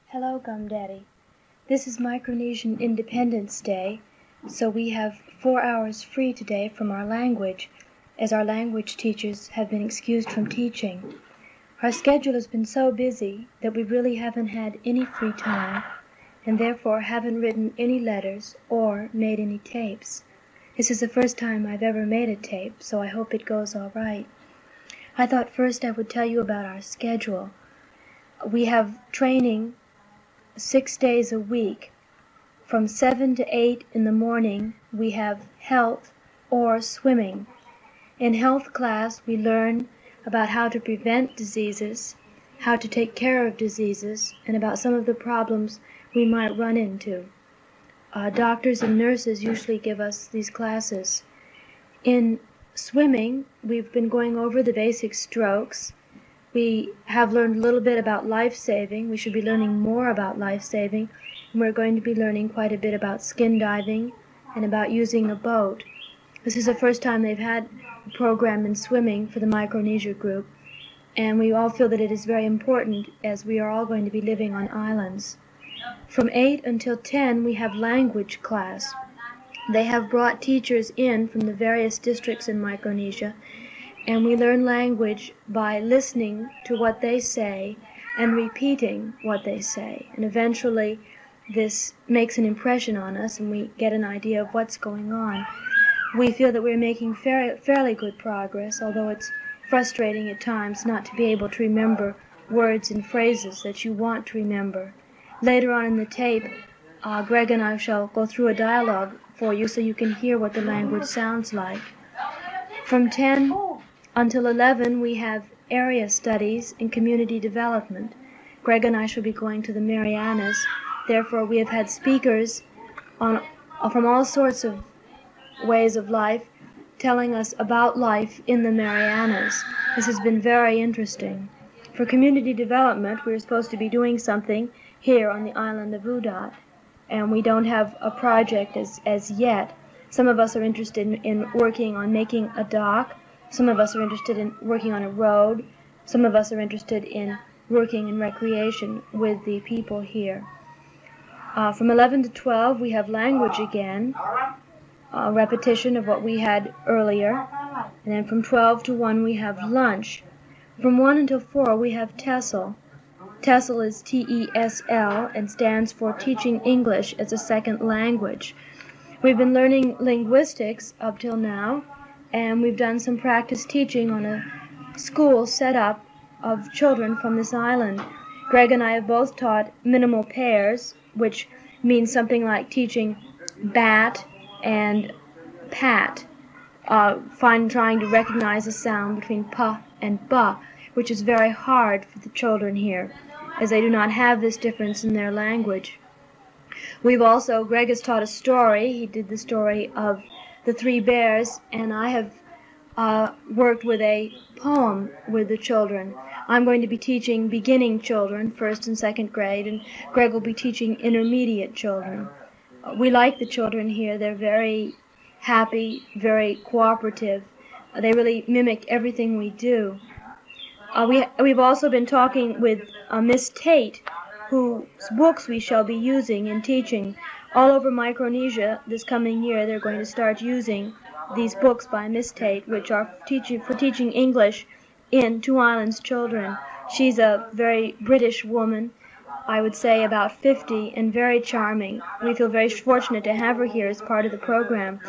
Hello, Gum Daddy. This is Micronesian Independence Day, so we have 4 hours free today from our language, as our language teachers have been excused from teaching. Our schedule has been so busy that we really haven't had any free time, and therefore haven't written any letters or made any tapes. This is the first time I've ever made a tape, so I hope it goes all right. I thought first I would tell you about our schedule. We have training 6 days a week. From 7 to 8 in the morning, we have health or swimming. In health class, we learn about how to prevent diseases, how to take care of diseases, and about some of the problems we might run into. Doctors and nurses usually give us these classes. In swimming, we've been going over the basic strokes. We have learned a little bit about life-saving. We should be learning more about life-saving. And we're going to be learning quite a bit about skin diving and about using a boat. This is the first time they've had a program in swimming for the Micronesia group, and we all feel that it is very important as we are all going to be living on islands. From 8 until 10, we have language class. They have brought teachers in from the various districts in Micronesia, and we learn language by listening to what they say and repeating what they say. And eventually this makes an impression on us and we get an idea of what's going on. We feel that we're making fairly good progress, although it's frustrating at times not to be able to remember words and phrases that you want to remember. Later on in the tape, Greg and I shall go through a dialogue for you so you can hear what the language sounds like. From 10 until 11, we have area studies and community development. Greg and I shall be going to the Marianas. Therefore, we have had speakers from all sorts of ways of life telling us about life in the Marianas. This has been very interesting. For community development, we're supposed to be doing something here on the island of Udot, and we don't have a project as yet. Some of us are interested in working on making a dock. Some of us are interested in working on a road. Some of us are interested in working in recreation with the people here. From 11 to 12, we have language again, a repetition of what we had earlier. And then from 12 to 1, we have lunch. From 1 until 4, we have TESL. TESL is TESL and stands for Teaching English as a Second Language. We've been learning linguistics up till now, and we've done some practice teaching on a school set up of children from this island. Greg and I have both taught minimal pairs, which means something like teaching bat and pat, trying to recognize the sound between pa and ba, which is very hard for the children here, as they do not have this difference in their language. Greg has taught a story. He did the story of the 3 bears, and I have worked with a poem with the children. I'm going to be teaching beginning children, 1st and 2nd grade, and Greg will be teaching intermediate children. We like the children here. They're very happy, very cooperative. They really mimic everything we do. We've also been talking with Miss Tate, whose books we shall be using in teaching. All over Micronesia this coming year, they're going to start using these books by Miss Tate, which are for teaching English in Two Islands children. She's a very British woman, I would say about 50, and very charming. We feel very fortunate to have her here as part of the program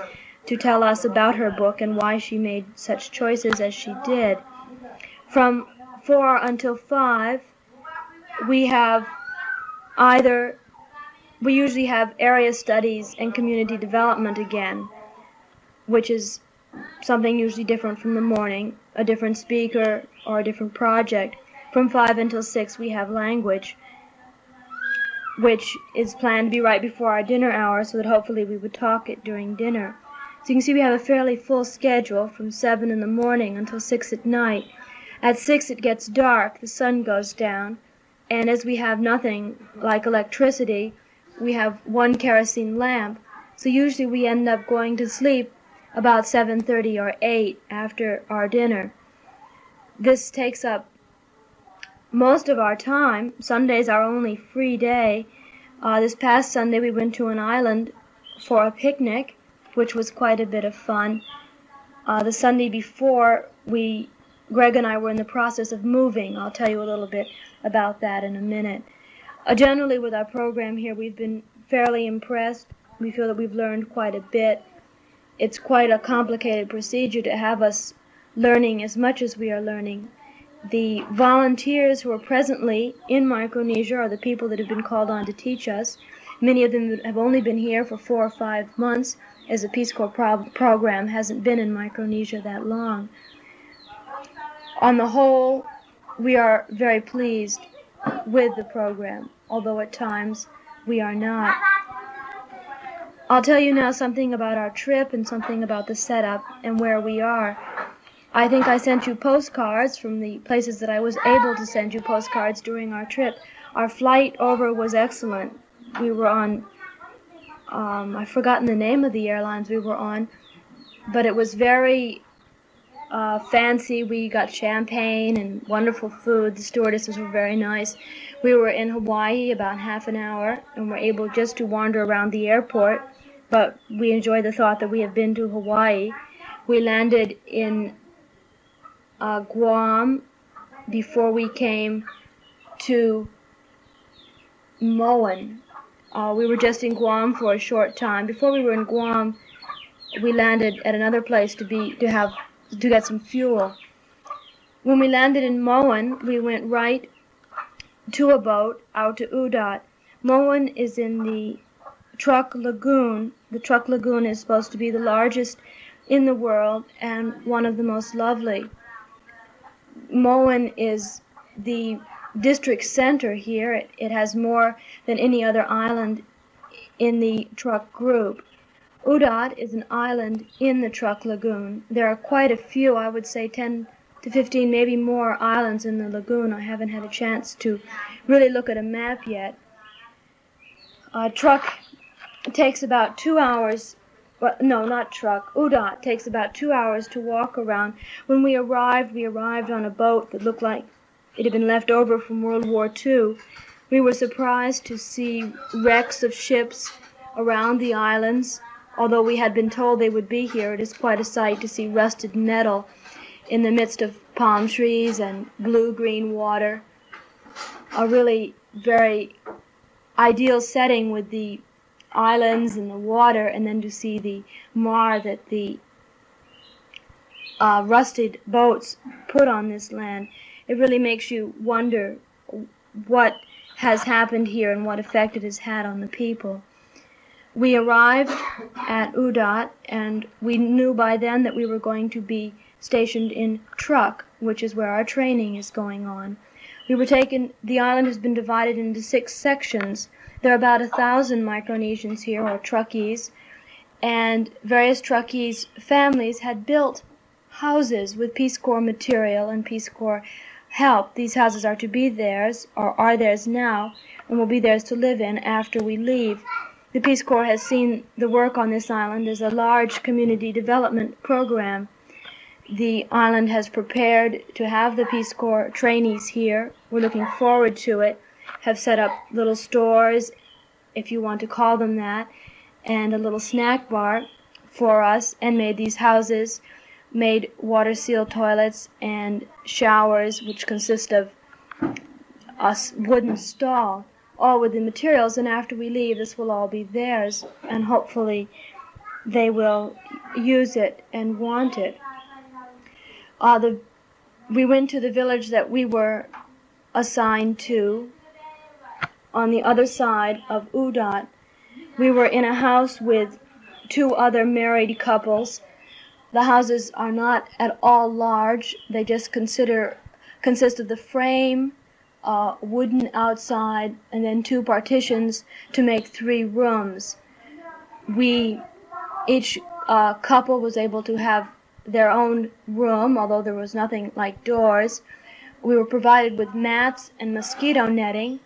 to tell us about her book and why she made such choices as she did. From 4 until 5, we usually have area studies and community development again, which is something usually different from the morning, a different speaker or a different project. From 5 until 6, we have language, which is planned to be right before our dinner hour so that hopefully we would talk it during dinner. So you can see we have a fairly full schedule from 7 in the morning until 6 at night. At 6 it gets dark, the sun goes down, and as we have nothing like electricity, we have one kerosene lamp. So usually we end up going to sleep about 7:30 or 8 after our dinner. This takes up most of our time. Sunday's our only free day. This past Sunday we went to an island for a picnic, which was quite a bit of fun. The Sunday before, Greg and I were in the process of moving. I'll tell you a little bit about that in a minute. Generally with our program here, we've been fairly impressed. We feel that we've learned quite a bit. It's quite a complicated procedure to have us learning as much as we are learning. The volunteers who are presently in Micronesia are the people that have been called on to teach us. Many of them have only been here for 4 or 5 months, as the Peace Corps program hasn't been in Micronesia that long. On the whole, we are very pleased with the program, although at times we are not. I'll tell you now something about our trip and something about the setup and where we are. I think I sent you postcards from the places that I was able to send you postcards during our trip. Our flight over was excellent. We were on, I've forgotten the name of the airlines we were on, but it was very fancy. We got champagne and wonderful food. The stewardesses were very nice. We were in Hawaii about half an hour and were able just to wander around the airport, but we enjoyed the thought that we have been to Hawaii. We landed in Guam before we came to Moan. We were just in Guam for a short time. Before we were in Guam, we landed at another place to get some fuel. When we landed in Moan, we went right to a boat out to Udot. Moan is in the Truk lagoon. The Truk lagoon is supposed to be the largest in the world and one of the most lovely. Moan is the district center here. It has more than any other island in the Truk group. Udot is an island in the Truk lagoon. There are quite a few, I would say 10 to 15, maybe more islands in the lagoon. I haven't had a chance to really look at a map yet. Truk takes about 2 hours. Well, no, not Truk. Udot takes about 2 hours to walk around. When we arrived on a boat that looked like it had been left over from World War II. We were surprised to see wrecks of ships around the islands. Although we had been told they would be here, it is quite a sight to see rusted metal in the midst of palm trees and blue-green water. A really very ideal setting with the islands and the water, and then to see the mar that the rusted boats put on this land. It really makes you wonder what has happened here and what effect it has had on the people. We arrived at Udot, and we knew by then that we were going to be stationed in Truk, which is where our training is going on. The island has been divided into 6 sections. There are about 1,000 Micronesians here, or Truckies, and various Truckies' families had built houses with Peace Corps material and Peace Corps help. These houses are to be theirs, or are theirs now, and will be theirs to live in after we leave. The Peace Corps has seen the work on this island as a large community development program. The island has prepared to have the Peace Corps trainees here. We're looking forward to it. Have set up little stores, if you want to call them that, and a little snack bar for us, and made these houses, made water-sealed toilets and showers, which consist of a wooden stall, all with the materials, and after we leave, this will all be theirs, and hopefully they will use it and want it. We went to the village that we were assigned to on the other side of Udot. We were in a house with 2 other married couples. The houses are not at all large. They just consist of the frame, wooden outside, and then 2 partitions to make 3 rooms. Each couple was able to have their own room, although there was nothing like doors. We were provided with mats and mosquito netting,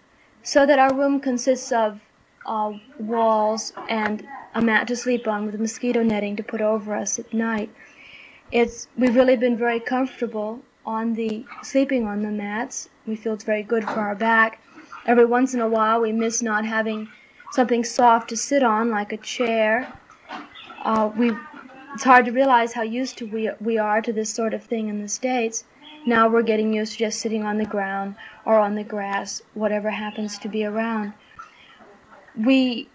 so that our room consists of walls and a mat to sleep on with mosquito netting to put over us at night. We've really been very comfortable sleeping on the mats. We feel it's very good for our back. Every once in a while we miss not having something soft to sit on, like a chair. It's hard to realize how used to we are to this sort of thing in the States. Now we're getting used to just sitting on the ground or on the grass, whatever happens to be around. We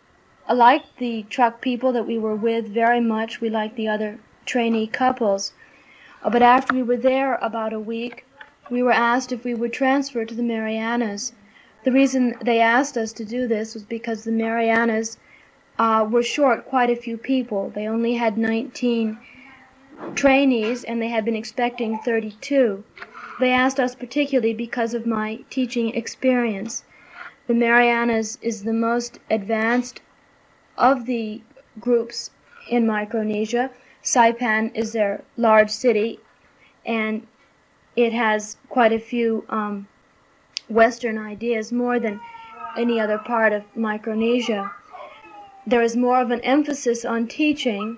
liked the Truk people that we were with very much. We liked the other trainee couples. But after we were there about a week, we were asked if we would transfer to the Marianas. The reason they asked us to do this was because the Marianas were short quite a few people. They only had 19 trainees, and they had been expecting 32. They asked us particularly because of my teaching experience. The Marianas is the most advanced of the groups in Micronesia. Saipan is their large city, and it has quite a few Western ideas, more than any other part of Micronesia. There is more of an emphasis on teaching,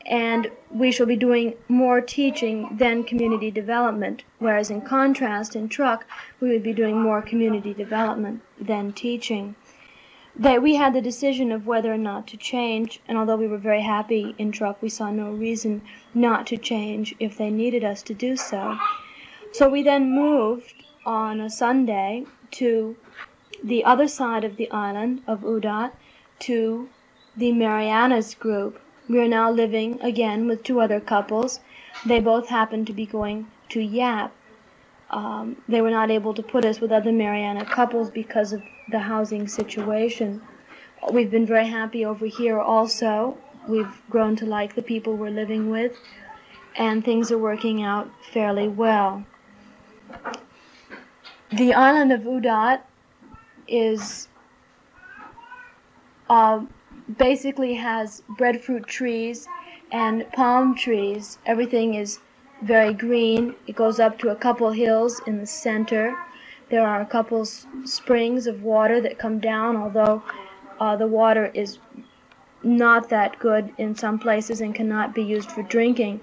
and we shall be doing more teaching than community development, whereas in contrast in Truk we would be doing more community development than teaching. We had the decision of whether or not to change, and although we were very happy in Truk, we saw no reason not to change if they needed us to do so. So we then moved on a Sunday to the other side of the island of Udot, to the Marianas group. We are now living again with two other couples. They both happen to be going to Yap. They were not able to put us with other Mariana couples because of the housing situation. We've been very happy over here also. We've grown to like the people we're living with, and things are working out fairly well. The island of Udot is basically has breadfruit trees and palm trees. Everything is very green. It goes up to a couple hills in the center. There are a couple springs of water that come down, although the water is not that good in some places and cannot be used for drinking.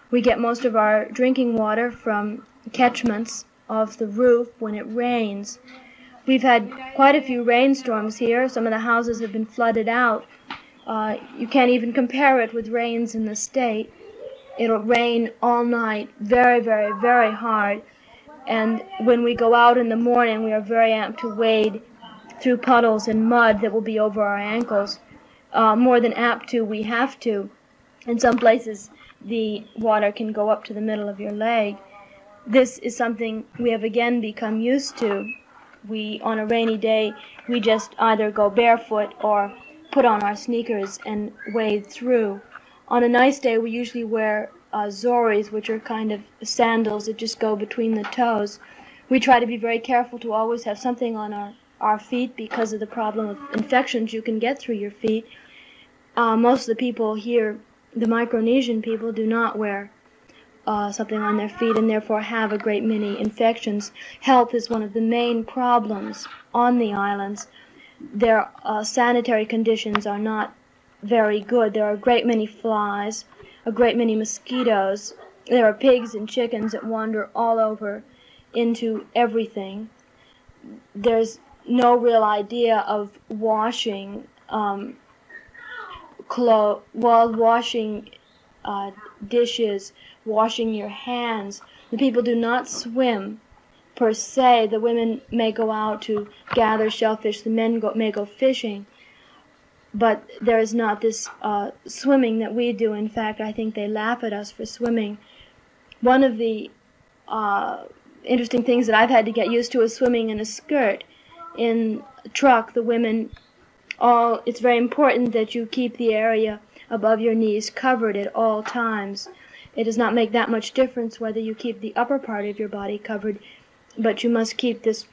We get most of our drinking water from catchments of the roof when it rains. We've had quite a few rainstorms here. Some of the houses have been flooded out. You can't even compare it with rains in the state. It'll rain all night, very, very, very hard. And when we go out in the morning, we are very apt to wade through puddles and mud that will be over our ankles. More than apt to, we have to. In some places, the water can go up to the middle of your leg. This is something we have again become used to. On a rainy day, we just either go barefoot or put on our sneakers and wade through. On a nice day, we usually wear zoris, which are kind of sandals that just go between the toes. We try to be very careful to always have something on our feet because of the problem of infections you can get through your feet. Most of the people here, the Micronesian people, do not wear something on their feet and therefore have a great many infections. Health is one of the main problems on the islands. Their sanitary conditions are not very good. There are a great many flies, a great many mosquitoes. There are pigs and chickens that wander all over into everything. There's no real idea of washing washing dishes, washing your hands. The people do not swim per se. The women may go out to gather shellfish. The men may go fishing. But there is not this swimming that we do. In fact, I think they laugh at us for swimming. One of the interesting things that I've had to get used to is swimming in a skirt. In Truk, the women it's very important that you keep the area above your knees covered at all times. It does not make that much difference whether you keep the upper part of your body covered, but you must keep this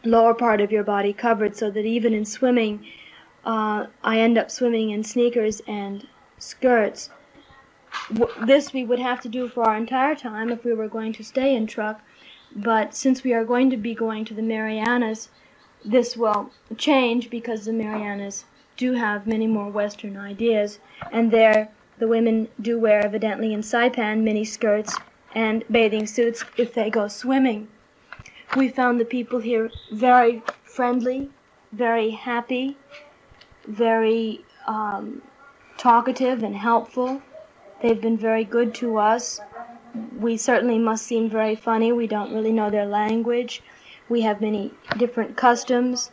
lower part of your body covered so that even in swimming, I end up swimming in sneakers and skirts. This we would have to do for our entire time if we were going to stay in Truk, but since we are going to be going to the Marianas, This will change because the Marianas do have many more Western ideas, and there the women do wear, evidently in Saipan, mini skirts and bathing suits if they go swimming. We found the people here very friendly, very happy, very talkative and helpful. They've been very good to us. We certainly must seem very funny. We don't really know their language. We have many different customs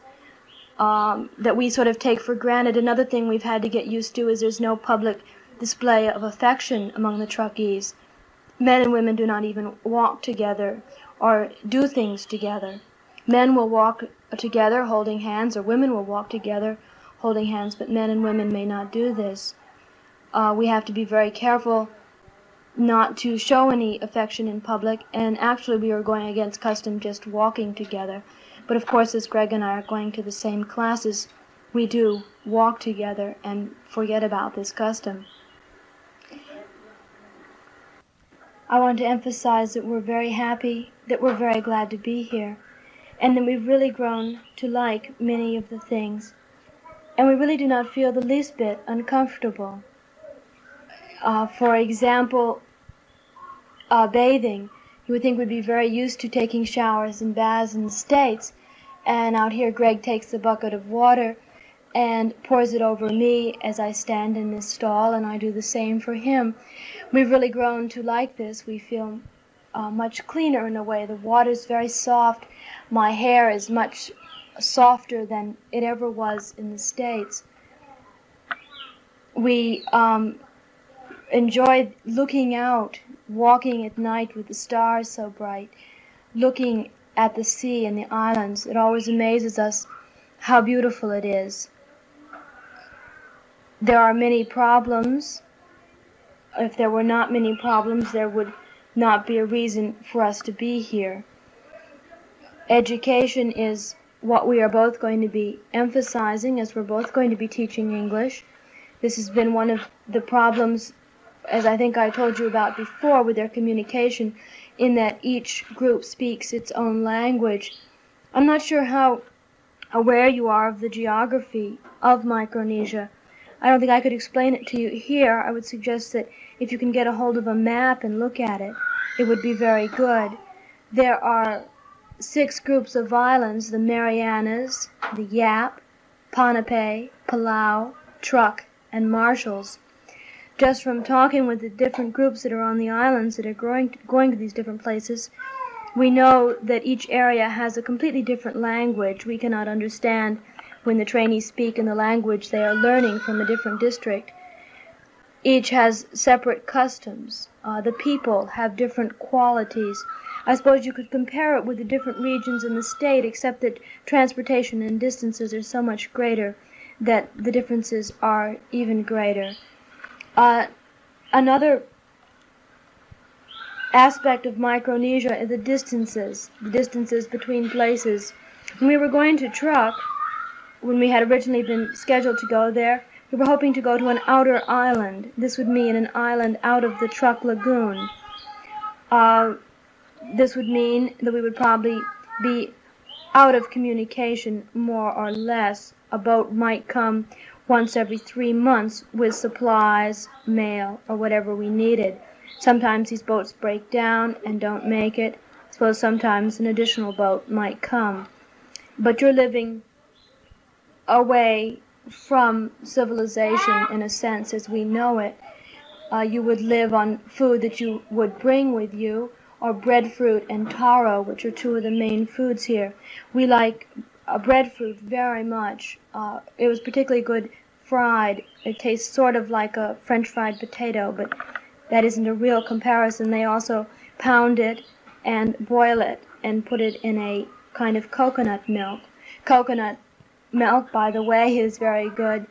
that we sort of take for granted. Another thing we've had to get used to is there's no public display of affection among the Truckees. Men and women do not even walk together or do things together. Men will walk together holding hands, or women will walk together holding hands, but men and women may not do this. We have to be very careful not to show any affection in public, and actually we are going against custom just walking together. But of course, as Greg and I are going to the same classes, we do walk together and forget about this custom. I want to emphasize that we're very happy, that we're very glad to be here, and that we've really grown to like many of the things, and we really do not feel the least bit uncomfortable. For example, bathing. You would think we'd be very used to taking showers and baths in the States, and out here Greg takes a bucket of water and pours it over me as I stand in this stall, and I do the same for him. We've really grown to like this. We feel much cleaner in a way. The water's very soft. My hair is much softer than it ever was in the States. We enjoyed looking out, walking at night with the stars so bright, looking at the sea and the islands. It always amazes us how beautiful it is. There are many problems. If there were not many problems, there would not be a reason for us to be here. Education is what we are both going to be emphasizing, as we're both going to be teaching English. This has been one of the problems, as I think I told you about before, with their communication, in that each group speaks its own language. I'm not sure how aware you are of the geography of Micronesia. I don't think I could explain it to you here. I would suggest that if you can get a hold of a map and look at it, it would be very good. There are 6 groups of islands: the Marianas, the Yap, Ponape, Palau, Truk, and Marshalls. Just from talking with the different groups that are on the islands that are going to these different places, we know that each area has a completely different language. We cannot understand when the trainees speak in the language they are learning from a different district. Each has separate customs. The people have different qualities. I suppose you could compare it with the different regions in the state, except that transportation and distances are so much greater that the differences are even greater. Another aspect of Micronesia is the distances between places. When we were going to Truk, when we had originally been scheduled to go there, we were hoping to go to an outer island. This would mean an island out of the Truk lagoon. This would mean that we would probably be out of communication, more or less. A boat might come once every 3 months with supplies, mail, or whatever we needed. Sometimes these boats break down and don't make it. I suppose sometimes an additional boat might come. But you're living away from civilization in a sense as we know it. You would live on food that you would bring with you, or breadfruit and taro, which are 2 of the main foods here. We like breadfruit very much. It was particularly good fried. It tastes sort of like a French fried potato, but that isn't a real comparison. They also pound it and boil it and put it in a kind of coconut milk. Coconut milk, by the way, is very good.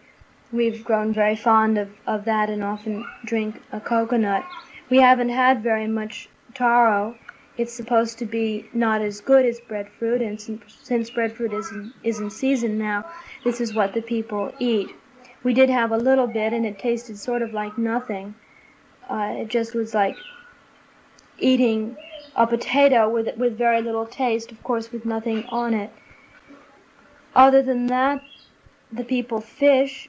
We've grown very fond of that and often drink a coconut. We haven't had very much taro. It's supposed to be not as good as breadfruit, and since breadfruit is in season now, this is what the people eat. We did have a little bit, and it tasted sort of like nothing. It just was like eating a potato with very little taste, of course, with nothing on it. Other than that, the people fish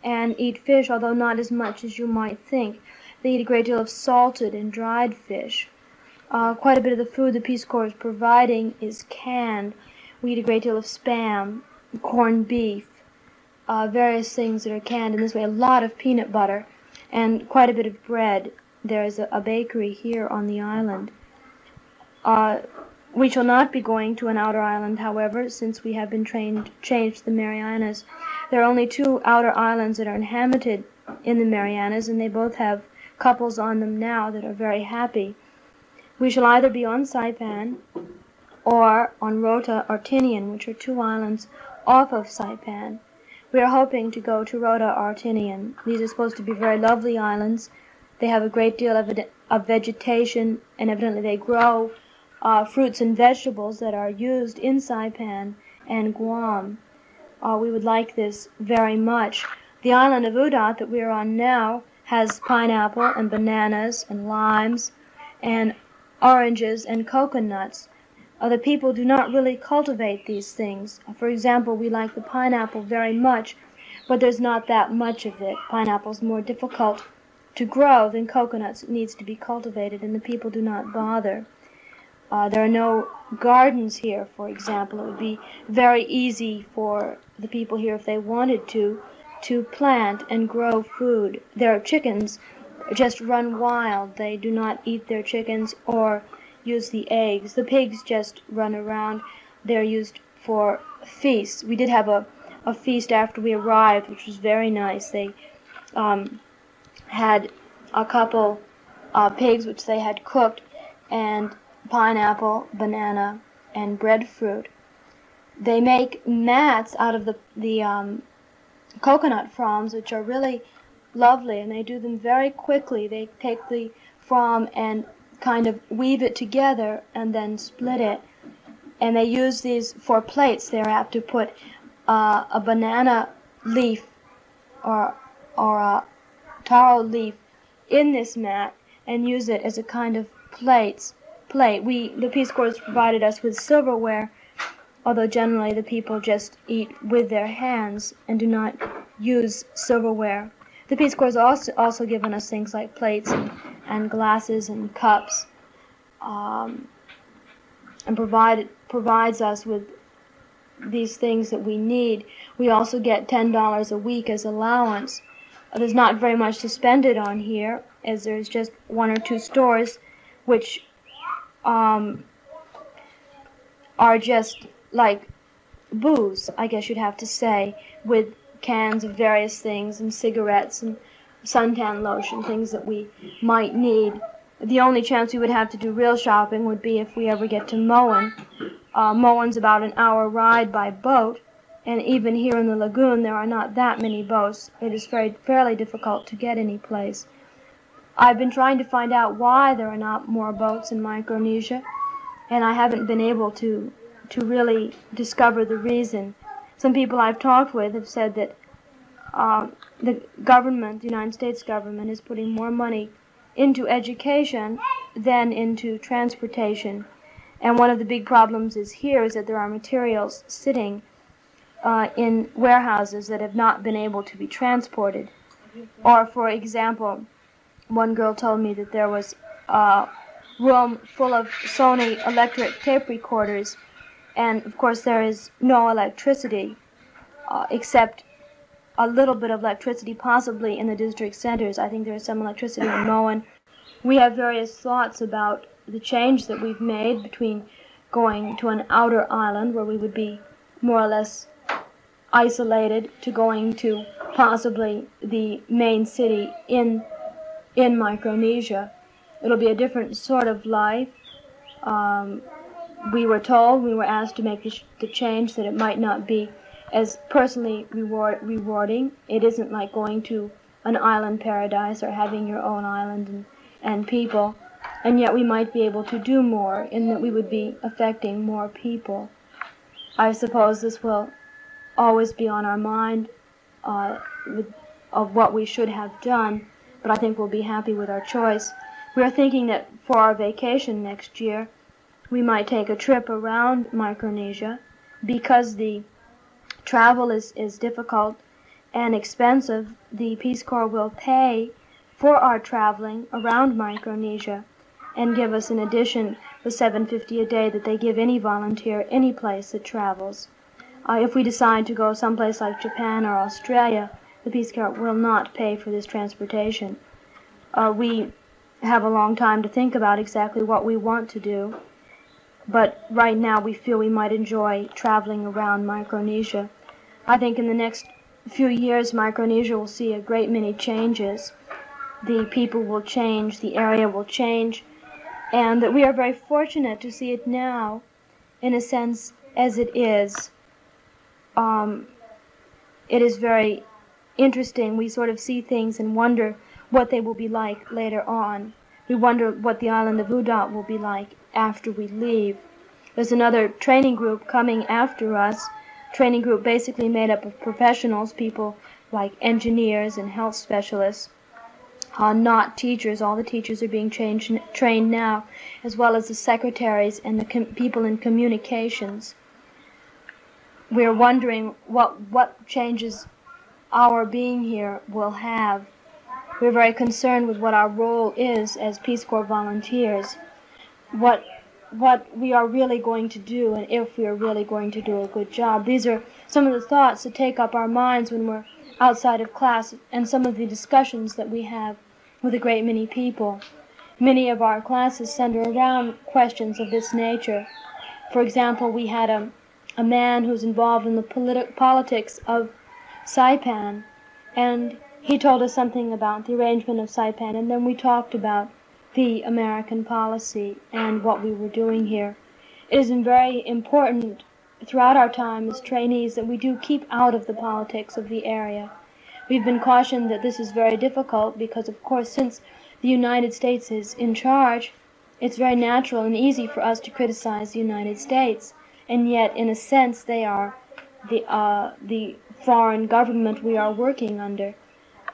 and eat fish, although not as much as you might think. They eat a great deal of salted and dried fish. Quite a bit of the food the Peace Corps is providing is canned. We eat a great deal of spam, corned beef, various things that are canned in this way. A lot of peanut butter and quite a bit of bread. There's a bakery here on the island. We shall not be going to an outer island, however, since we have been changed to the Marianas. There are only 2 outer islands that are inhabited in the Marianas, and they both have couples on them now that are very happy. We shall either be on Saipan or on Rota or Tinian, which are 2 islands off of Saipan. We are hoping to go to Rota or Tinian. These are supposed to be very lovely islands. They have a great deal of vegetation, and evidently they grow fruits and vegetables that are used in Saipan and Guam. We would like this very much. The island of Udot that we are on now has pineapple and bananas and limes and oranges and coconuts. The people do not really cultivate these things. For example, we like the pineapple very much, but there's not that much of it. Pineapple is more difficult to grow than coconuts. It needs to be cultivated, and the people do not bother. There are no gardens here, for example. It would be very easy for the people here, if they wanted to plant and grow food. Their chickens just run wild. They do not eat their chickens or use the eggs. The pigs just run around. They're used for feasts. We did have a feast after we arrived, which was very nice. They had a couple pigs which they had cooked, and pineapple, banana, and breadfruit. They make mats out of the coconut fronds, which are really lovely, and they do them very quickly. They take the frond and kind of weave it together and then split it. And they use these for plates. They're apt to put a banana leaf or a taro leaf in this mat and use it as a kind of plate. The Peace Corps provided us with silverware, although generally the people just eat with their hands and do not use silverware. The Peace Corps has also given us things like plates and glasses and cups, and provides us with these things that we need. We also get $10 a week as allowance. There's not very much to spend it on here, as there's just 1 or 2 stores which are just like booths, I guess you'd have to say, with cans of various things and cigarettes and suntan lotion, things that we might need. The only chance we would have to do real shopping would be if we ever get to Moen. Moen's about an hour ride by boat, and even here in the lagoon there are not that many boats. It is fairly difficult to get any place. I've been trying to find out why there are not more boats in Micronesia, and I haven't been able to really discover the reason. Some people I've talked with have said that the government, the United States government, is putting more money into education than into transportation. And one of the big problems is that there are materials sitting in warehouses that have not been able to be transported. Or, for example, one girl told me that there was a room full of Sony electric tape recorders, and of course there is no electricity, except a little bit of electricity possibly in the district centers. I think there is some electricity in Moen. We have various thoughts about the change that we've made between going to an outer island where we would be more or less isolated to going to possibly the main city in Micronesia. It'll be a different sort of life. We were asked to make the change that it might not be as personally rewarding. It isn't like going to an island paradise or having your own island and people, and yet we might be able to do more in that we would be affecting more people. I suppose this will always be on our mind of what we should have done, but I think we'll be happy with our choice. We're thinking that for our vacation next year, we might take a trip around Micronesia, because the travel is difficult and expensive, the Peace Corps will pay for our traveling around Micronesia and give us in addition the $7.50 a day that they give any volunteer any place that travels. If we decide to go someplace like Japan or Australia, the Peace Corps will not pay for this transportation. We have a long time to think about exactly what we want to do, but right now we feel we might enjoy traveling around Micronesia. I think in the next few years Micronesia will see a great many changes. The people will change, the area will change, and that we are very fortunate to see it now, in a sense, as it is. It is very interesting. We sort of see things and wonder what they will be like later on. We wonder what the island of Udot will be like after we leave. There's another training group coming after us, training group basically made up of professionals, people like engineers and health specialists, not teachers. All the teachers are being trained now, as well as the secretaries and the people in communications. We're wondering what changes our being here will have. We're very concerned with what our role is as Peace Corps volunteers, what we are really going to do, and if we are really going to do a good job. These are some of the thoughts that take up our minds when we're outside of class, and some of the discussions that we have with a great many people. Many of our classes center around questions of this nature. For example, we had a man who's involved in the politics of Saipan, and he told us something about the arrangement of Saipan, and then we talked about the American policy and what we were doing here. It is very important throughout our time as trainees that we do keep out of the politics of the area. We've been cautioned that this is very difficult because, of course, since the United States is in charge, it's very natural and easy for us to criticize the United States, and yet, in a sense, they are the foreign government we are working under,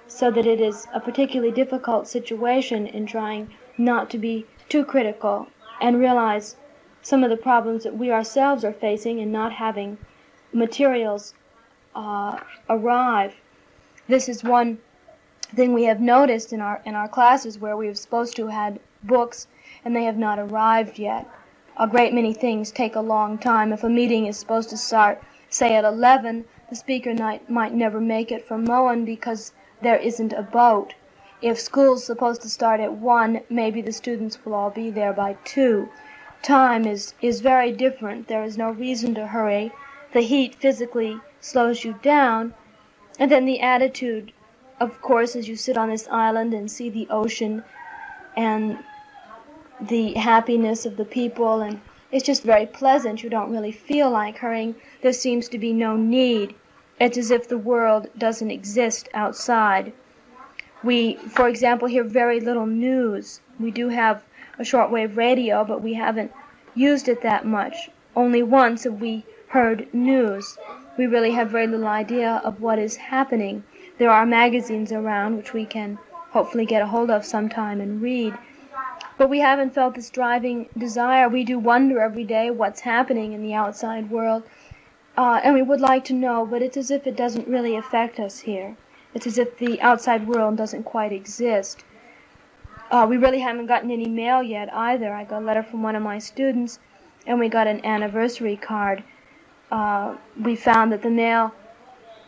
so that it is a particularly difficult situation in trying not to be too critical and realize some of the problems that we ourselves are facing in not having materials arrive. This is one thing we have noticed in our classes where we are supposed to have had books and they have not arrived yet. A great many things take a long time. If a meeting is supposed to start, say, at 11, the speaker might never make it from Moen because there isn't a boat. If school's supposed to start at 1, maybe the students will all be there by 2. Time is very different. There is no reason to hurry. The heat physically slows you down. And then the attitude, of course, as you sit on this island and see the ocean and the happiness of the people, and it's just very pleasant. You don't really feel like hurrying. There seems to be no need. It's as if the world doesn't exist outside. We, for example, hear very little news. We do have a shortwave radio, but we haven't used it that much. Only once have we heard news. We really have very little idea of what is happening. There are magazines around which we can hopefully get a hold of sometime and read. But we haven't felt this driving desire. We do wonder every day what's happening in the outside world, and we would like to know, but it's as if it doesn't really affect us here. It's as if the outside world doesn't quite exist. We really haven't gotten any mail yet either. I got a letter from one of my students, and we got an anniversary card. We found that the mail,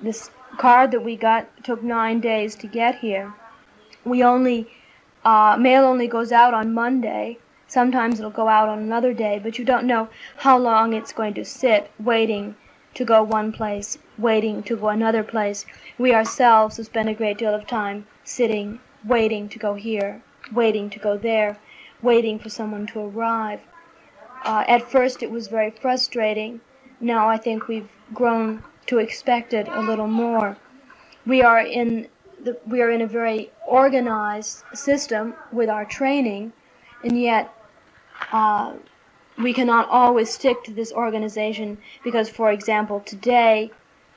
this card that we got, took 9 days to get here. Mail only goes out on Monday. Sometimes it'll go out on another day, but you don't know how long it's going to sit waiting to go one place, waiting to go another place. We ourselves have spent a great deal of time sitting, waiting to go here, waiting to go there, waiting for someone to arrive. At first it was very frustrating. Now I think we've grown to expect it a little more. We are in a very organized system with our training, and yet we cannot always stick to this organization because, for example, today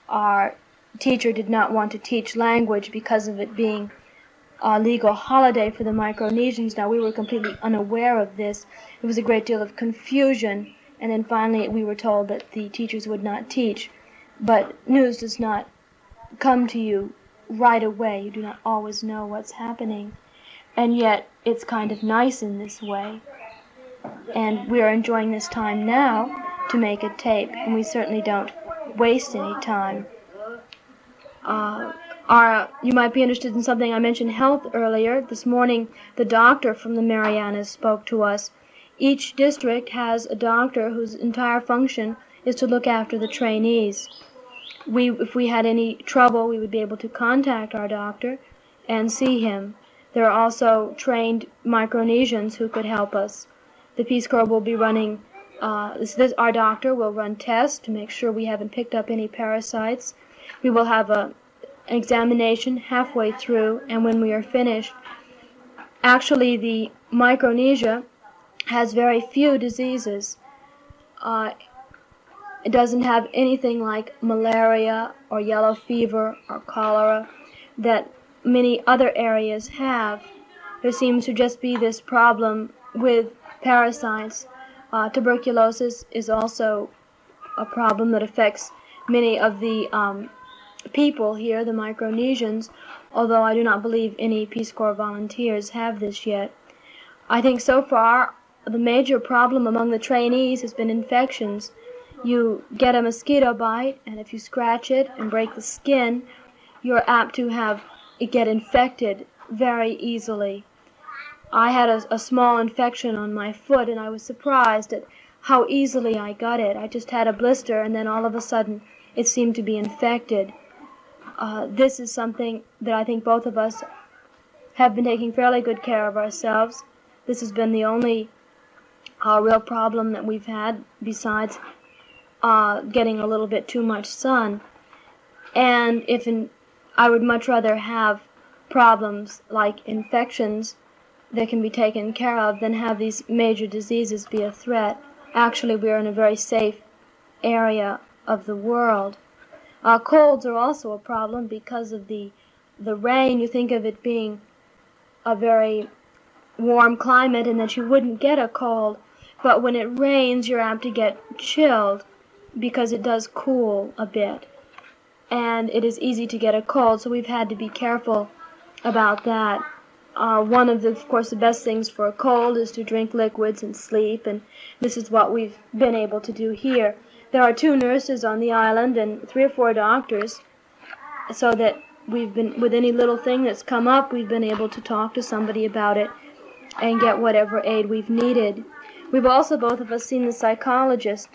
our teacher did not want to teach language because of it being a legal holiday for the Micronesians. Now, we were completely unaware of this. There was a great deal of confusion, and then finally we were told that the teachers would not teach But news does not come to you right away. You do not always know what's happening. And yet, it's kind of nice in this way. And we are enjoying this time now to make a tape, and we certainly don't waste any time. You might be interested in something. I mentioned health earlier. This morning, the doctor from the Marianas spoke to us. Each district has a doctor whose entire function is to look after the trainees. If we had any trouble, we would be able to contact our doctor and see him. There are also trained Micronesians who could help us. The Peace Corps will be running, our doctor will run tests to make sure we haven't picked up any parasites. We will have an examination halfway through, and when we are finished, actually the Micronesia has very few diseases. It doesn't have anything like malaria or yellow fever or cholera that many other areas have. There seems to just be this problem with parasites. Tuberculosis is also a problem that affects many of the people here, the Micronesians, although I do not believe any Peace Corps volunteers have this yet. I think so far the major problem among the trainees has been infections. You get a mosquito bite, and if you scratch it and break the skin, you're apt to have it get infected very easily. I had a small infection on my foot, and I was surprised at how easily I got it. I just had a blister, and then all of a sudden it seemed to be infected. This is something that I think both of us have been taking fairly good care of ourselves. This has been the only real problem that we've had besides getting a little bit too much sun. And I would much rather have problems like infections that can be taken care of than have these major diseases be a threat. Actually, we are in a very safe area of the world. Colds are also a problem because of the rain. You think of it being a very warm climate and that you wouldn't get a cold, but when it rains you're apt to get chilled because it does cool a bit, and it is easy to get a cold, so we've had to be careful about that. One of course, the best things for a cold is to drink liquids and sleep, and this is what we've been able to do here. There are 2 nurses on the island and 3 or 4 doctors, so that we've been, with any little thing that's come up, we've been able to talk to somebody about it and get whatever aid we've needed. We've also, both of us, seen the psychologist.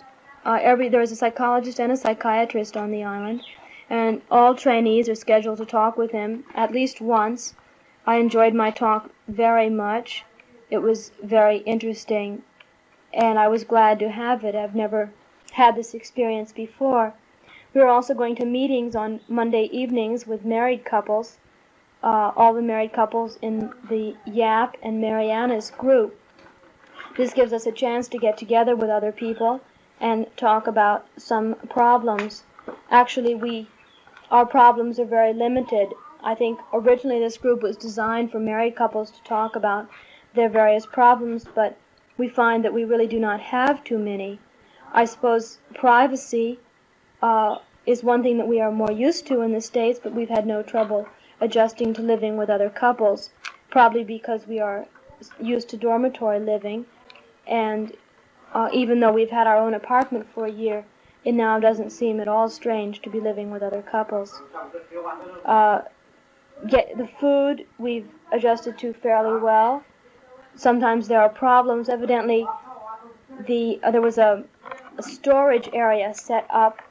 There is a psychologist and a psychiatrist on the island, and all trainees are scheduled to talk with him at least once. I enjoyed my talk very much. It was very interesting, and I was glad to have it. I've never had this experience before. We are also going to meetings on Monday evenings with married couples, all the married couples in the Yap and Marianas group. This gives us a chance to get together with other people and talk about some problems. Actually, our problems are very limited. I think originally this group was designed for married couples to talk about their various problems, but we find that we really do not have too many. I suppose privacy is one thing that we are more used to in the States, but we've had no trouble adjusting to living with other couples, probably because we are used to dormitory living, and even though we've had our own apartment for a year, it now doesn't seem at all strange to be living with other couples. The food we've adjusted to fairly well. Sometimes there are problems. Evidently, there was a storage area set up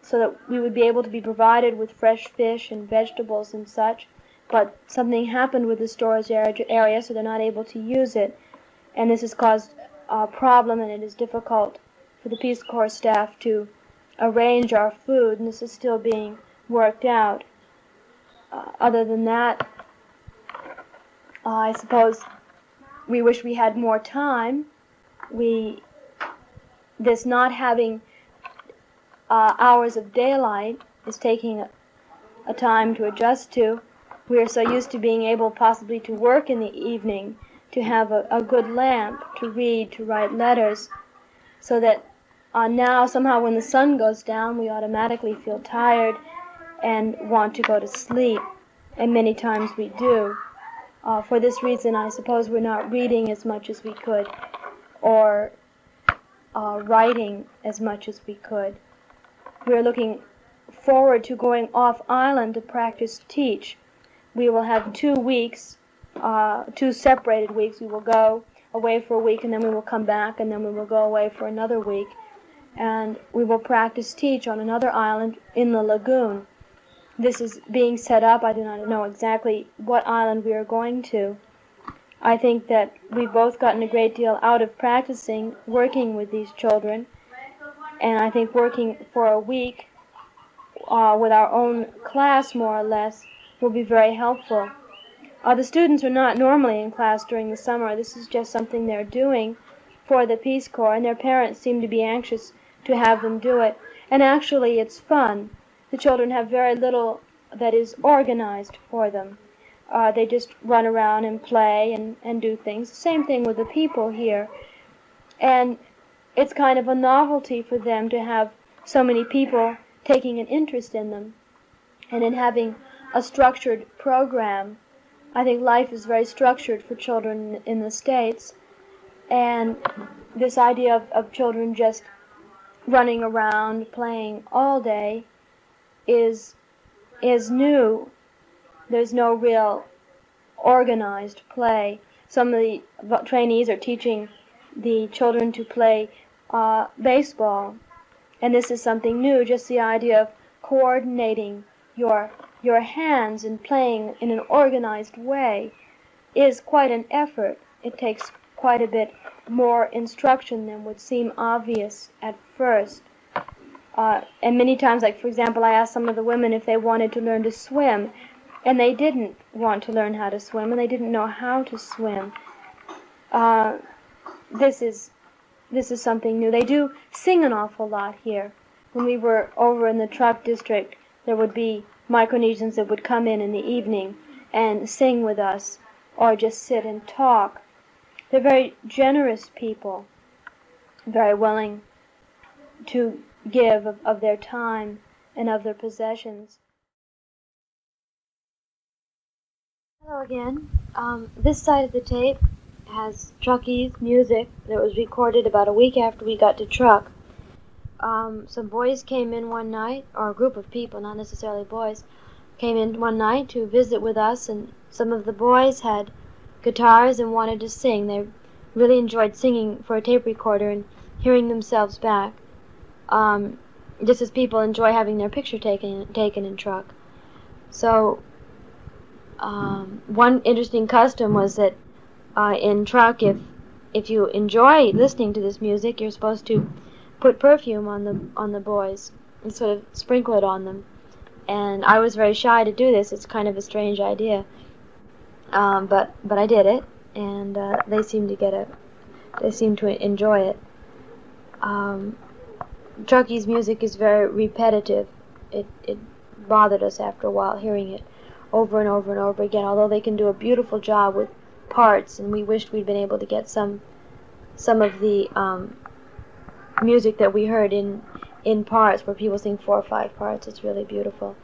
so that we would be able to be provided with fresh fish and vegetables and such, but something happened with the storage area, so they're not able to use it, and this has caused a problem, and it is difficult for the Peace Corps staff to arrange our food, and this is still being worked out. Other than that, I suppose we wish we had more time. This not having hours of daylight is taking a time to adjust to. We are so used to being able possibly to work in the evening, to have a good lamp, to read, to write letters, so that Now, somehow, when the sun goes down, we automatically feel tired and want to go to sleep, and many times we do. For this reason, I suppose we're not reading as much as we could, or writing as much as we could. We're looking forward to going off island to practice teach. We will have 2 weeks, 2 separated weeks. We will go away for a week, and then we will come back, and then we will go away for another week. And we will practice teach on another island in the lagoon. This is being set up. I do not know exactly what island we are going to. I think that we've both gotten a great deal out of practicing working with these children, and I think working for a week with our own class, more or less, will be very helpful. The students are not normally in class during the summer. This is just something they're doing for the Peace Corps, and their parents seem to be anxious to have them do it. And actually, it's fun. The children have very little that is organized for them. They just run around and play and do things. Same thing with the people here. And it's kind of a novelty for them to have so many people taking an interest in them and in having a structured program. I think life is very structured for children in the States, and this idea of children just running around playing all day is new. There's no real organized play. Some of the trainees are teaching the children to play baseball, and this is something new. Just the idea of coordinating your hands and playing in an organized way is quite an effort. It takes quite a bit more instruction than would seem obvious at first. And many times, like for example, I asked some of the women if they wanted to learn to swim, and they didn't want to learn how to swim, and they didn't know how to swim. This is something new. They do sing an awful lot here. When we were over in the Truk district, there would be Micronesians that would come in the evening and sing with us, or just sit and talk. They're very generous people, very willing to give of their time and of their possessions. Hello again. This side of the tape has Truckies music that was recorded about a week after we got to Truk. Some boys came in one night, or a group of people, not necessarily boys, came in one night to visit with us, and some of the boys had guitars and wanted to sing. They really enjoyed singing for a tape recorder and hearing themselves back, just as people enjoy having their picture taken in Truk. So one interesting custom was that in Truk, if you enjoy listening to this music, you're supposed to put perfume on the boys and sort of sprinkle it on them. And I was very shy to do this. It's kind of a strange idea, but I did it, and they seemed to enjoy it. Truckie's music is very repetitive. It bothered us after a while hearing it over and over and over again. Although they can do a beautiful job with parts, and we wished we'd been able to get some of the music that we heard in parts, where people sing 4 or 5 parts. It's really beautiful.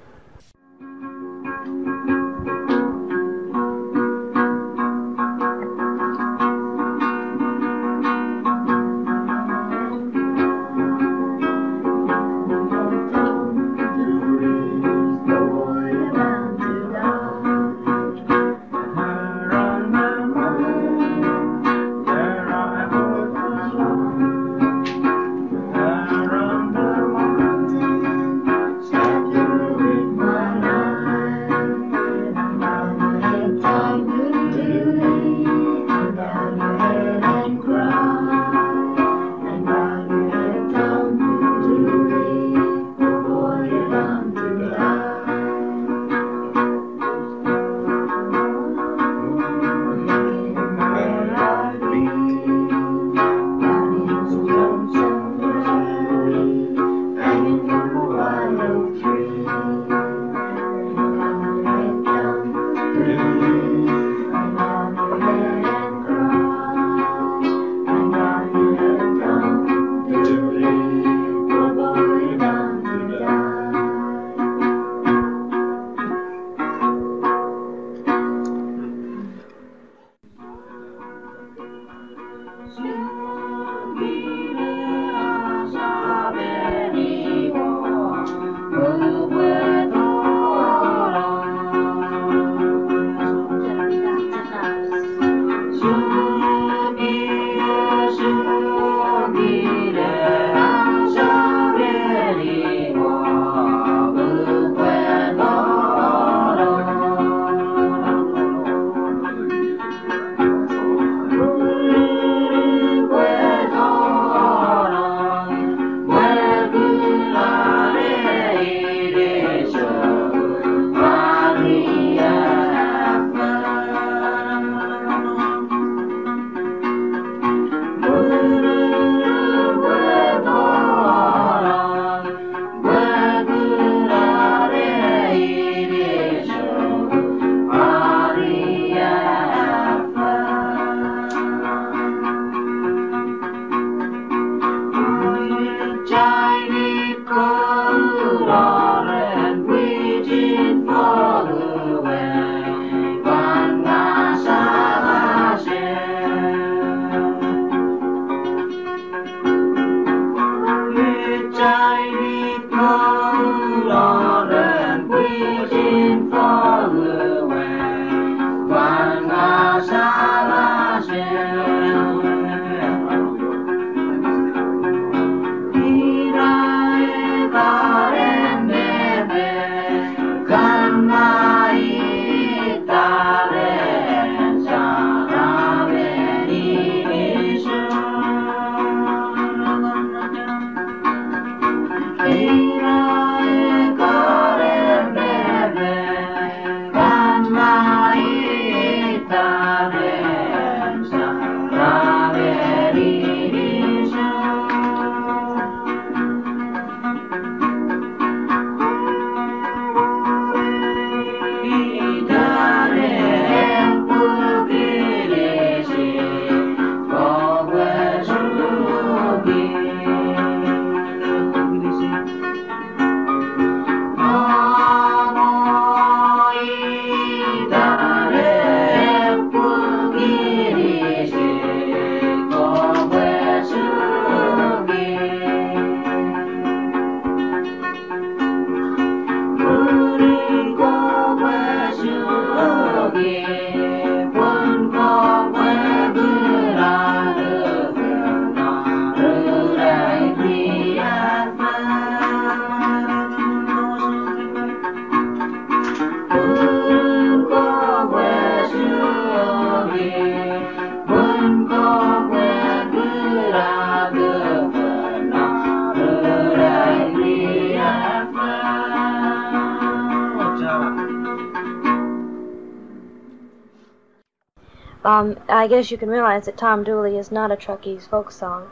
I guess you can realize that Tom Dooley is not a Truckee's folk song.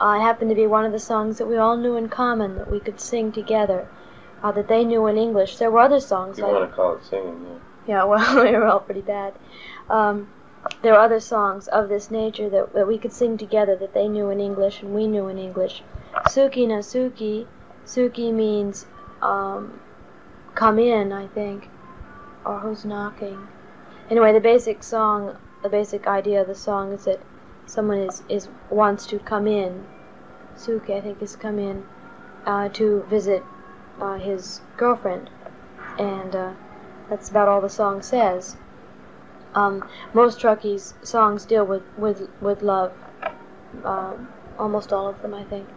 It happened to be one of the songs that we all knew in common, that we could sing together, that they knew in English. There were other songs. You want to call it singing, yeah. Yeah, well, we were all pretty bad. There were other songs of this nature that we could sing together, that they knew in English and we knew in English. Suki na Suki. Suki means come in, I think, or who's knocking. Anyway, the basic idea of the song is that someone wants to come in. Suki, I think, is come in to visit his girlfriend, and that's about all the song says. Most Truckees' songs deal with love. Almost all of them, I think.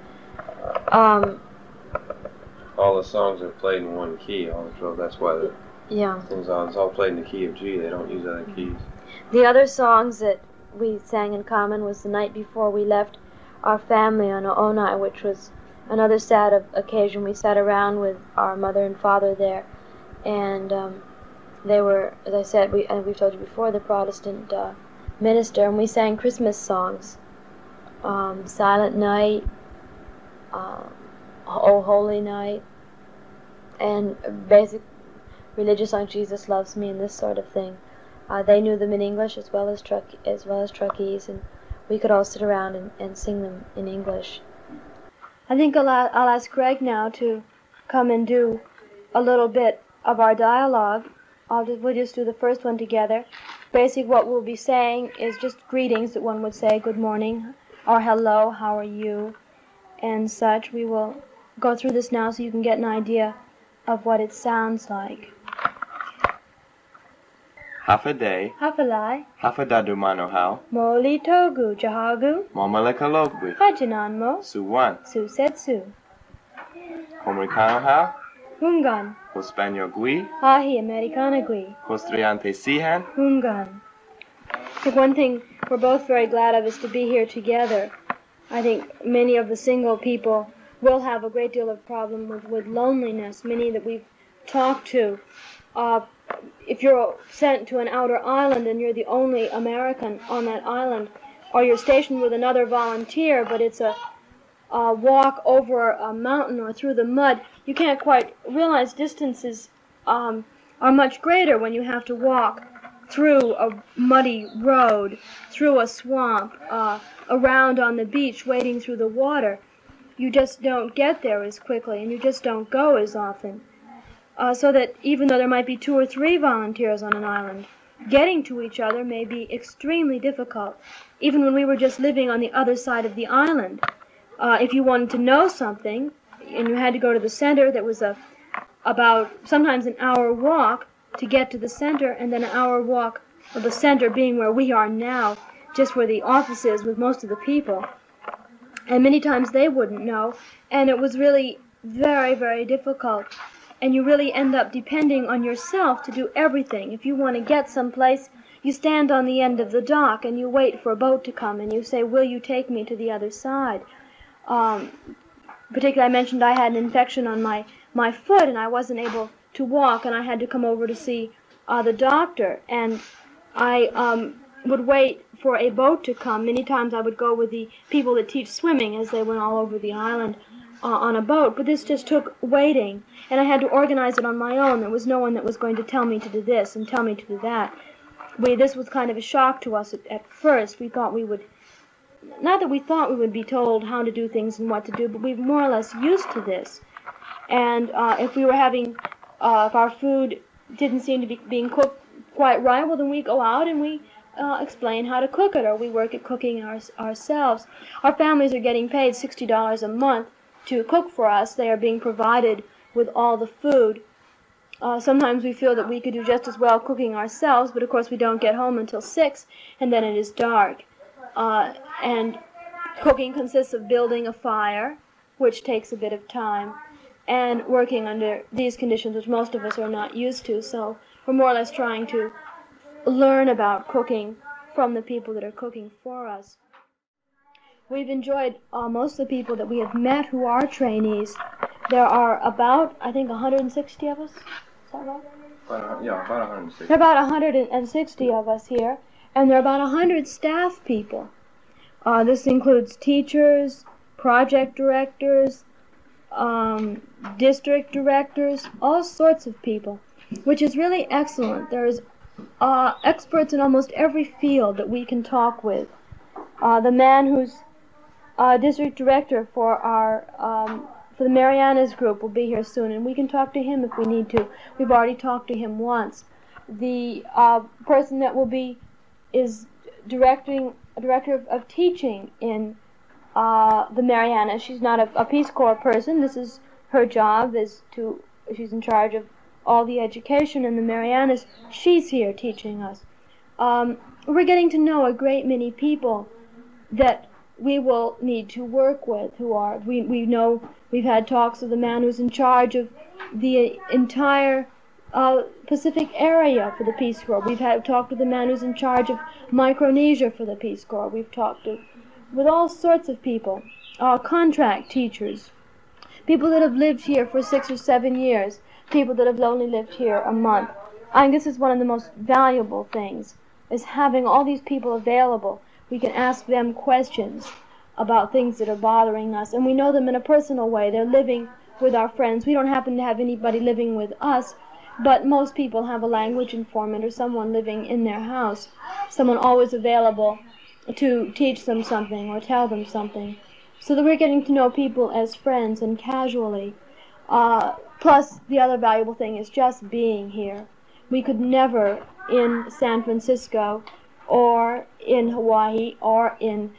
All the songs are played in one key. That's why it's all played in the key of G. They don't use other keys. The other songs that we sang in common was The Night Before We Left Our Family on Oonai, which was another sad occasion. We sat around with our mother and father there, and they were, as I said, we've told you before, the Protestant minister, and we sang Christmas songs. Silent Night, Oh Holy Night, and basic religious songs, Jesus Loves Me, and this sort of thing. They knew them in English as well as Truckees, and we could all sit around and sing them in English. I think I'll ask Greg now to come and do a little bit of our dialogue. We'll just do the first one together. Basically, what we'll be saying is just greetings that one would say, good morning, or hello, how are you, and such. We will go through this now so you can get an idea of what it sounds like. Hafaday. Hafalai. Hafadadu manohau. Moli togu jahagu. Momalekalogbwi. Hajananmo. Suwan. Susetsu. Homrikanohau. Hungan. Hospanyogwi. Hahi Americanagui. Hostriante sihan. Hungan. I think one thing we're both very glad of is to be here together. I think many of the single people will have a great deal of problem with loneliness. Many that we've talked to. If you're sent to an outer island and you're the only American on that island, or you're stationed with another volunteer, but it's a walk over a mountain or through the mud, you can't quite realize distances are much greater when you have to walk through a muddy road, through a swamp, around on the beach, wading through the water. You just don't get there as quickly, and you just don't go as often. So that even though there might be 2 or 3 volunteers on an island, getting to each other may be extremely difficult. Even when we were just living on the other side of the island, if you wanted to know something, and you had to go to the center, that was about sometimes an hour walk, to get to the center, and then an hour walk of the center being where we are now, just where the office is with most of the people. And many times they wouldn't know, and it was really very, very difficult. And you really end up depending on yourself to do everything. If you want to get someplace, you stand on the end of the dock and you wait for a boat to come, and you say, will you take me to the other side? Particularly, I mentioned I had an infection on my foot, and I wasn't able to walk, and I had to come over to see the doctor. And I would wait for a boat to come. Many times I would go with the people that teach swimming as they went all over the island on a boat. But this just took waiting, and I had to organize it on my own. There was no one that was going to tell me to do this and tell me to do that. This was kind of a shock to us at first. We thought we would, not that we thought we would be told how to do things and what to do, but we were more or less used to this. And if we were having, if our food didn't seem to be being cooked quite right, well, then we go out and we explain how to cook it, or we work at cooking ourselves. Our families are getting paid $60 a month to cook for us. They are being provided with all the food. Sometimes we feel that we could do just as well cooking ourselves, but of course we don't get home until 6, and then it is dark. And cooking consists of building a fire, which takes a bit of time, and working under these conditions, which most of us are not used to. So we're more or less trying to learn about cooking from the people that are cooking for us. We've enjoyed most of the people that we have met who are trainees. There are about, I think, 160 of us. Is that right? About 160. There are about 160 of us here, and there are about 100 staff people. This includes teachers, project directors, district directors, all sorts of people, which is really excellent. There's experts in almost every field that we can talk with. The man who's district director for the Marianas group will be here soon, and we can talk to him if we need to. We've already talked to him once. The person that will be is director of teaching in the Marianas. She's not a Peace Corps person. This is her job. She's in charge of all the education in the Marianas. She's here teaching us. We're getting to know a great many people that we will need to work with. We know we've had talks with the man who's in charge of the entire Pacific area for the Peace Corps. We've talked with the man who's in charge of Micronesia for the Peace Corps. We've talked with all sorts of people, contract teachers, people that have lived here for 6 or 7 years, people that have only lived here a month. I think this is one of the most valuable things, is having all these people available. We can ask them questions about things that are bothering us, and we know them in a personal way. They're living with our friends. We don't happen to have anybody living with us, but most people have a language informant or someone living in their house, someone always available to teach them something or tell them something, so that we're getting to know people as friends and casually. Plus, the other valuable thing is just being here. We could never, in San Francisco or in Hawaii or in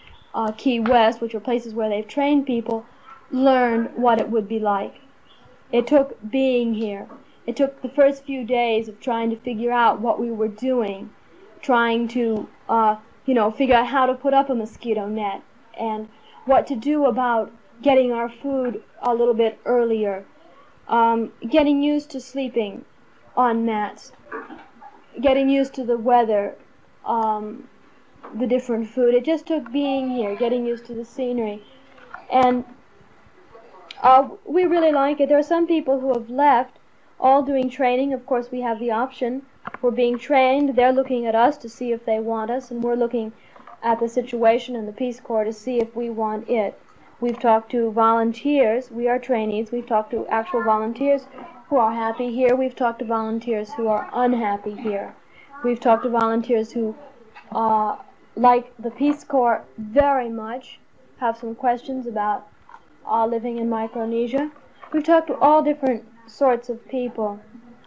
Key West, which are places where they've trained people, learn what it would be like. It took being here. It took the first few days of trying to figure out what we were doing, trying to, figure out how to put up a mosquito net and what to do about getting our food a little bit earlier, getting used to sleeping on mats, getting used to the weather, the different food. It just took being here, getting used to the scenery. And we really like it. There are some people who have left, all doing training. Of course, we have the option. We're being trained. They're looking at us to see if they want us, and we're looking at the situation in the Peace Corps to see if we want it. We've talked to volunteers. We are trainees. We've talked to actual volunteers who are happy here. We've talked to volunteers who are unhappy here. We've talked to volunteers who like the Peace Corps very much, have some questions about living in Micronesia. We've talked to all different sorts of people,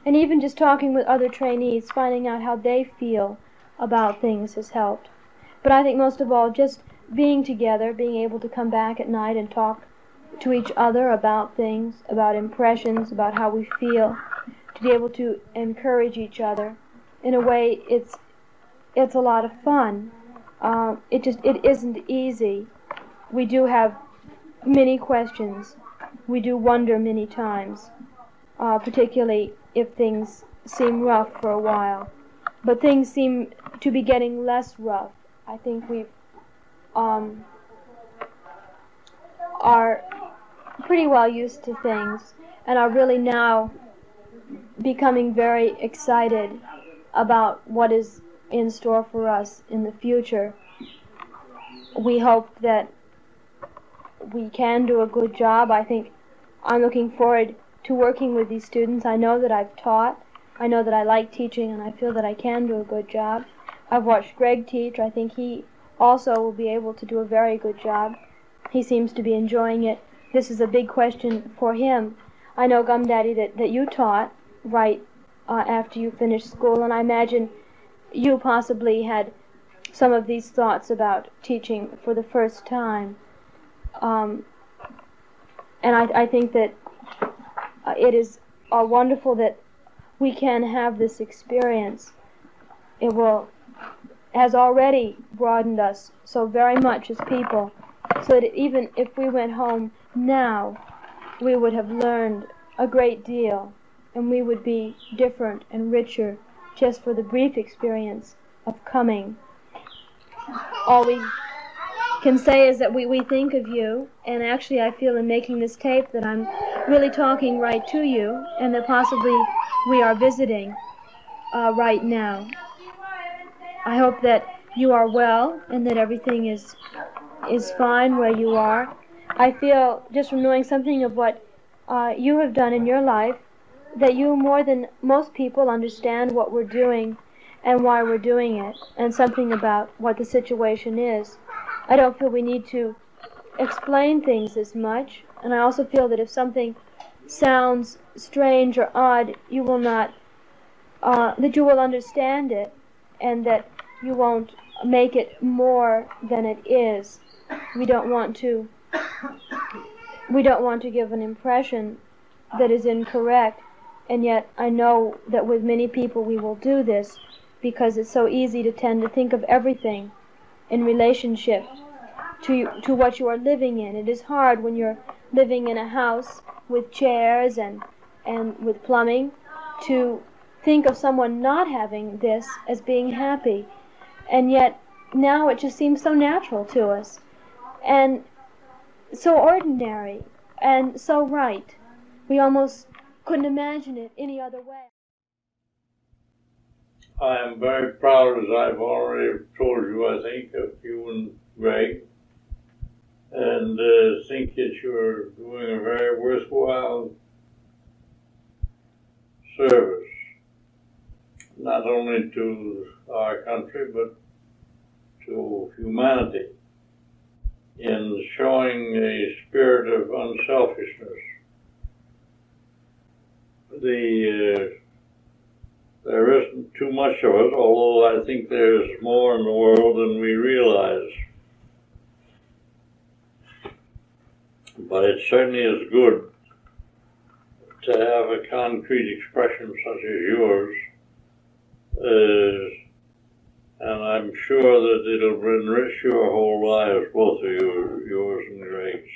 and even just talking with other trainees, finding out how they feel about things has helped. But I think most of all, just being together, being able to come back at night and talk to each other about things, about impressions, about how we feel, to be able to encourage each other. In a way, it's a lot of fun. It isn't easy. We do have many questions. We do wonder many times, particularly if things seem rough for a while. But things seem to be getting less rough. I think we are pretty well used to things and are really now becoming very excited about what is in store for us in the future. We hope that we can do a good job. I think I'm looking forward to working with these students. I know that I've taught. I know that I like teaching, and I feel that I can do a good job. I've watched Greg teach. I think he also will be able to do a very good job. He seems to be enjoying it. This is a big question for him. I know, Gum Daddy, that you taught right after you finished school, and I imagine you possibly had some of these thoughts about teaching for the first time. And I think that it is wonderful that we can have this experience. It has already broadened us so very much as people, so that even if we went home now, we would have learned a great deal, and we would be different and richer just for the brief experience of coming. All we can say is that we think of you, and actually I feel in making this tape that I'm really talking right to you, and that possibly we are visiting right now. I hope that you are well and that everything is fine where you are. I feel, just from knowing something of what you have done in your life, that you more than most people understand what we're doing and why we're doing it, and something about what the situation is. I don't feel we need to explain things as much, and I also feel that if something sounds strange or odd, you will not, that you will understand it, and that you won't make it more than it is. We don't want to give an impression that is incorrect, and yet I know that with many people we will do this because it's so easy to tend to think of everything in relationship to what you are living in. It is hard when you're living in a house with chairs and with plumbing to think of someone not having this as being happy, and yet now it just seems so natural to us and so ordinary and so right. We almost couldn't imagine it any other way. I am very proud, as I've already told you, I think, of you and Greg, and think that you're doing a very worthwhile service, not only to our country, but to humanity, in showing a spirit of unselfishness. There isn't too much of it, although I think there's more in the world than we realize. But it certainly is good to have a concrete expression such as yours, and I'm sure that it'll enrich your whole lives, both of yours and Greg's.